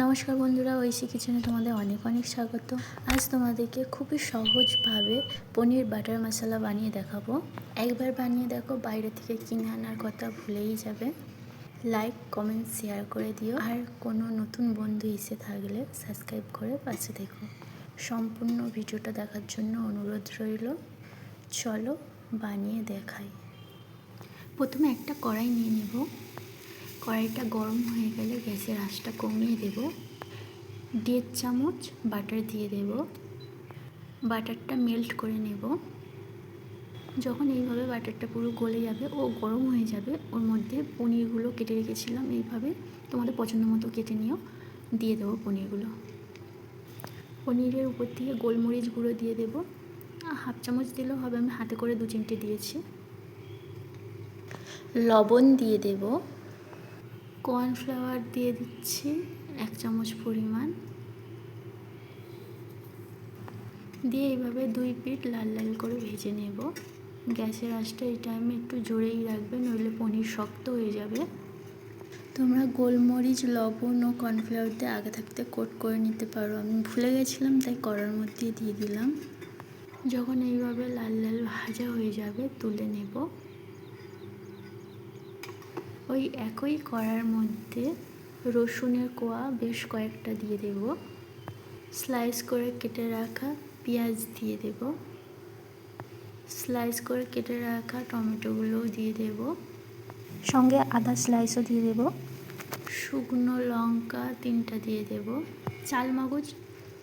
নমস্কার বন্ধুরা, ঐশী কিচেনে তোমাদের অনেক অনেক স্বাগত। আজ তোমাদেরকে খুবই সহজভাবে পনির বাটার মশলা বানিয়ে দেখাবো। একবার বানিয়ে দেখো, বাইরে থেকে কিনে আনার কথা ভুলেই যাবে। লাইক, কমেন্ট, শেয়ার করে দিও। আর কোনো নতুন বন্ধু এসে থাকলে সাবস্ক্রাইব করে পাশে দেখো। সম্পূর্ণ ভিডিওটা দেখার জন্য অনুরোধ রইল। চলো বানিয়ে দেখাই। প্রথমে একটা কড়াই নিয়ে নেব। কড়াইটা গরম হয়ে গেলে গ্যাসের আঁচটা কমিয়ে দেব। 1.5 চামচ বাটার দিয়ে দেব। বাটারটা মেল্ট করে নেব। যখন এইভাবে বাটারটা পুরো গলে যাবে ও গরম হয়ে যাবে, ওর মধ্যে পনিরগুলো কেটে রেখেছিলাম এইভাবে তোমাদের পছন্দ মতো কেটে নিও, দিয়ে দেবো পনিরগুলো। পনিরের উপর দিয়ে গোলমরিচ গুঁড়ো দিয়ে দেব। 1/2 চামচ দিলেও হবে, আমি হাতে করে 2-3টে দিয়েছি। লবণ দিয়ে দেব। কর্নফ্লাওয়ার দিয়ে দিচ্ছি 1 চামচ পরিমাণ, দিয়ে এইভাবে 2 পিঠ লাল লাল করে ভেজে নেব। গ্যাসের আঁচটা এই টাইমে একটু জোরেই রাখবে, নইলে পনির শক্ত হয়ে যাবে। তোমরা গোলমরিচ, লবণ ও কর্নফ্লাওয়ার দিয়ে আগে থাকতে কোট করে নিতে পারো, আমি ভুলে গেছিলাম তাই কড়ার মধ্যেই দিয়ে দিলাম। যখন এইভাবে লাল লাল ভাজা হয়ে যাবে তুলে নেব। ওই একই কড়ার মধ্যে রসুনের কোয়া বেশ কয়েকটা দিয়ে দেব। স্লাইস করে কেটে রাখা পেঁয়াজ দিয়ে দেব। স্লাইস করে কেটে রাখা টমেটোগুলোও দিয়ে দেব। সঙ্গে আদা স্লাইসও দিয়ে দেব। শুকনো লঙ্কা 3টা দিয়ে দেব। চালমগজ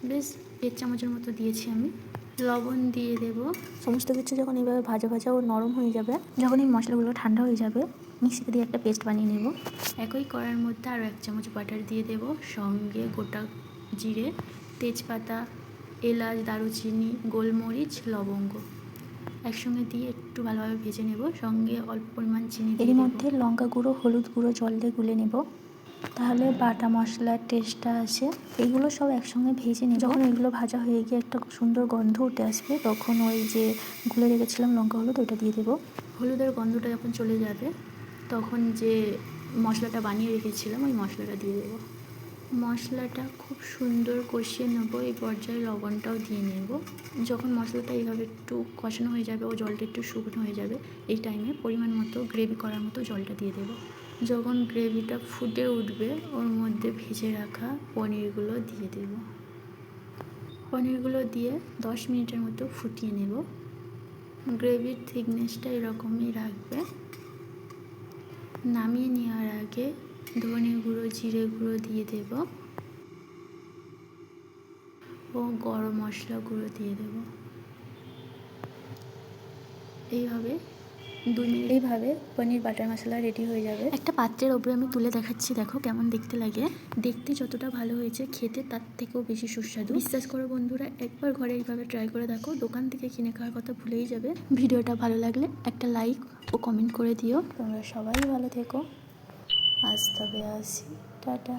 বেশ 1 চামচের মতো দিয়েছি আমি। লবণ দিয়ে দেব। সমস্ত কিছু যখন এইভাবে ভাজা ভাজা ও নরম হয়ে যাবে, যখন এই মশলাগুলো ঠান্ডা হয়ে যাবে, মিক্সিতে দিয়ে একটা পেস্ট বানিয়ে নেব। একই কড়াইয়ের মধ্যে আরও 1 চামচ বাটার দিয়ে দেব। সঙ্গে গোটা জিরে, তেজপাতা, এলাচ, দারুচিনি, গোলমরিচ, লবঙ্গ একসঙ্গে দিয়ে একটু ভালোভাবে ভেজে নেব। সঙ্গে অল্প পরিমাণ চিনি দিয়ে এর মধ্যে লঙ্কা গুঁড়ো, হলুদ গুঁড়ো জল দিয়ে গুলে নেব, তাহলে বাটা মশলার টেস্টটা আসে। এগুলো সব একসঙ্গে ভেজে নেব। যখন এগুলো ভাজা হয়ে গিয়ে একটা সুন্দর গন্ধ উঠে আসবে, তখন ওই যে গুলে রেখেছিলাম লঙ্কা হলুদ, ওইটা দিয়ে দেবো। হলুদের গন্ধটা যখন চলে যাবে, তখন যে মশলাটা বানিয়ে রেখেছিলাম ওই মশলাটা দিয়ে দেবো। মশলাটা খুব সুন্দর কষিয়ে নেব। এই পর্যায়ে লবণটাও দিয়ে নেব। যখন মশলাটা এইভাবে একটু কষানো হয়ে যাবে ও জলটা একটু শুকনো হয়ে যাবে, এই টাইমে পরিমাণ মতো গ্রেভি করার মতো জলটা দিয়ে দেব। যখন গ্রেভিটা ফুটে উঠবে, ওর মধ্যে ভেজে রাখা পনিরগুলো দিয়ে দেব। পনিরগুলো দিয়ে 10 মিনিটের মতো ফুটিয়ে নেব। গ্রেভির থিকনেসটা এরকমই রাখবে। নামিয়ে নেওয়ার আগে ধনে গুঁড়ো, জিরে গুঁড়ো দিয়ে দেব ও গরম মশলা গুঁড়ো দিয়ে দেব। এইভাবে 2 মিনিট এইভাবে পনির বাটার মশলা রেডি হয়ে যাবে। একটা পাত্রের ওপরে আমি তুলে দেখাচ্ছি, দেখো কেমন দেখতে লাগে। দেখতে যতটা ভালো হয়েছে, খেতে তার থেকেও বেশি সুস্বাদু। বিশ্বাস করো বন্ধুরা, একবার ঘরে এইভাবে ট্রাই করে দেখো, দোকান থেকে কিনে খাওয়ার কথা ভুলেই যাবে। ভিডিওটা ভালো লাগলে একটা লাইক ও কমেন্ট করে দিও। তোমরা সবাই ভালো থেকো। আজ তবে আসি, টাটা।